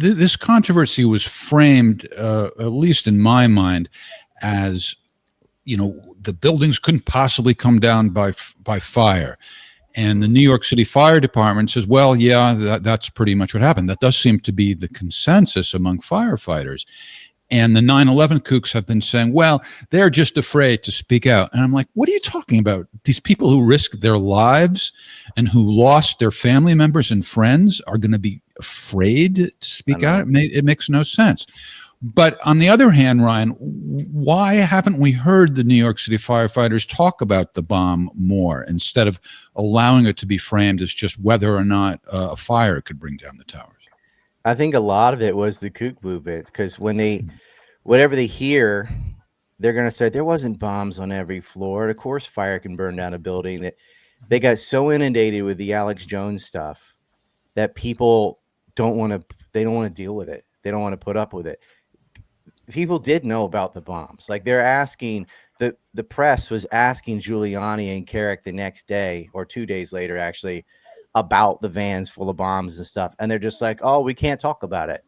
this controversy was framed, at least in my mind, as, the buildings couldn't possibly come down by fire. And the New York City Fire Department says, well, yeah, that's pretty much what happened. That does seem to be the consensus among firefighters. And the 9/11 kooks have been saying, well, they're just afraid to speak out. And I'm like, what are you talking about? These people who risked their lives and who lost their family members and friends are going to be afraid to speak out? It makes no sense. But on the other hand, Ryan, why haven't we heard the New York City firefighters talk about the bomb more instead of allowing it to be framed as just whether or not a fire could bring down the towers? I think a lot of it was the kook movement, because when whatever they hear, they're going to say there wasn't bombs on every floor. Of course, fire can burn down a building. That they got so inundated with the Alex Jones stuff that people don't want to deal with it. They don't want to put up with it. People did know about the bombs. Like, they're asking, the press was asking Giuliani and Carrick the next day or 2 days later, actually, about the vans full of bombs and stuff. And they're just like, oh, we can't talk about it.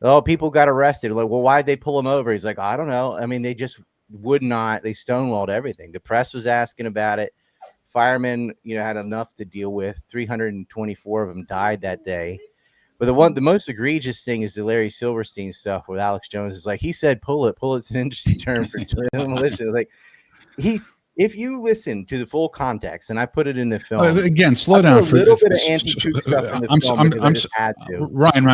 Oh, people got arrested. Like, well, why'd they pull them over? He's like, I don't know. I mean, they just would not. They stonewalled everything. The press was asking about it. Firemen, had enough to deal with. 324 of them died that day. But the most egregious thing is the Larry Silverstein stuff with Alex Jones. Is like, he said, pull it. Pull it's an industry term for demolition. Like, if you listen to the full context, and I put it in the film again, slow down for a little bit of anti-kook stuff in the film. I just had to. Ryan,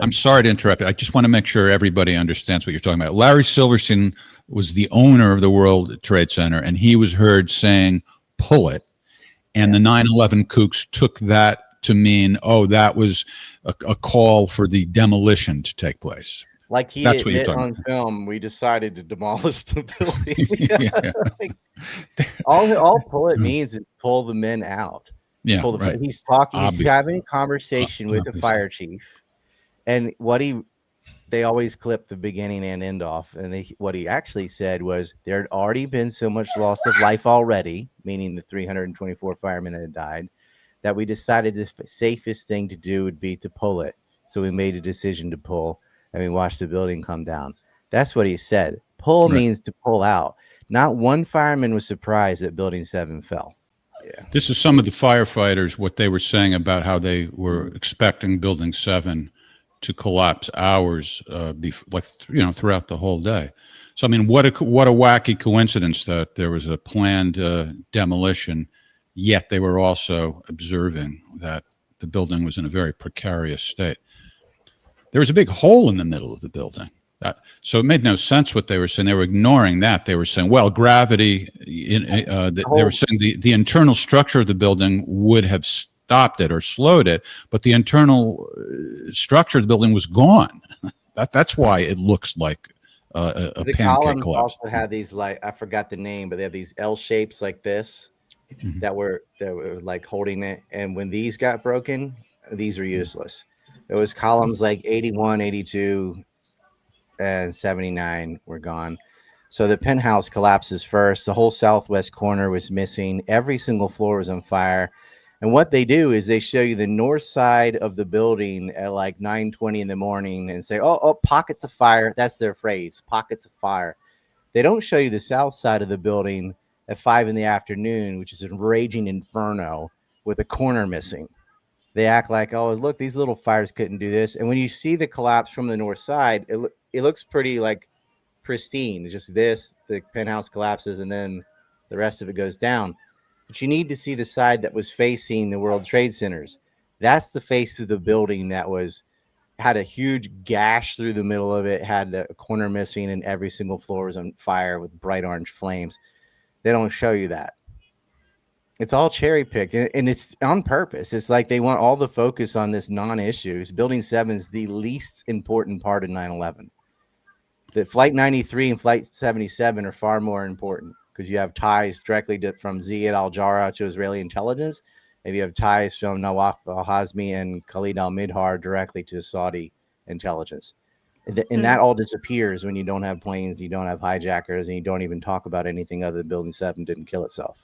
I'm sorry to interrupt you. I just want to make sure everybody understands what you're talking about. Larry Silverstein was the owner of the World Trade Center, and he was heard saying, pull it. And the 9/11 kooks took that to mean, oh, that was a call for the demolition to take place. Like he admit on film, we decided to demolish the building. All pull it means is pull the men out. Yeah, right. He's talking. He's having a conversation with the fire chief, and they always clip the beginning and end off. And what he actually said was there had already been so much loss of life already, meaning the 324 firemen that had died, that we decided the safest thing to do would be to pull it. So we made a decision to pull. And we watched the building come down. That's what he said. Pull means to pull out. Not one fireman was surprised that Building 7 fell. Yeah. This is some of the firefighters, what they were saying about how they were expecting Building 7 to collapse hours throughout the whole day. So, I mean, what a wacky coincidence that there was a planned demolition, yet they were also observing that the building was in a very precarious state. There was a big hole in the middle of the building. So it made no sense what they were saying. They were ignoring that. They were saying, well, gravity, they were saying the internal structure of the building would have stopped it or slowed it, but the internal structure of the building was gone. That's why it looks like a pancake columns collapse. Also had these, like, I forgot the name, but they have these L shapes like this that were like holding it. And when these got broken, these were useless. It was columns like 81, 82, and 79 were gone. So the penthouse collapses first. The whole southwest corner was missing. Every single floor was on fire. And what they do is they show you the north side of the building at like 9:20 in the morning and say, oh, pockets of fire. That's their phrase, pockets of fire. They don't show you the south side of the building at 5 in the afternoon, which is a raging inferno with a corner missing. They act like, oh, look, these little fires couldn't do this. And when you see the collapse from the north side, it looks pretty like pristine. It's just the penthouse collapses, and then the rest of it goes down. But you need to see the side that was facing the World Trade Centers. That's the face of the building that had a huge gash through the middle of it, had a corner missing, and every single floor was on fire with bright orange flames. They don't show you that. It's all cherry picked, and it's on purpose. It's like they want all the focus on this non-issues. Building 7 is the least important part of 9/11. The Flight 93 and Flight 77 are far more important because you have ties directly from Ziad al-Jarrah to Israeli intelligence. And you have ties from Nawaf al-Hazmi and Khalid al-Midhar directly to Saudi intelligence. And that all disappears when you don't have planes, you don't have hijackers, and you don't even talk about anything other than Building 7 didn't kill itself.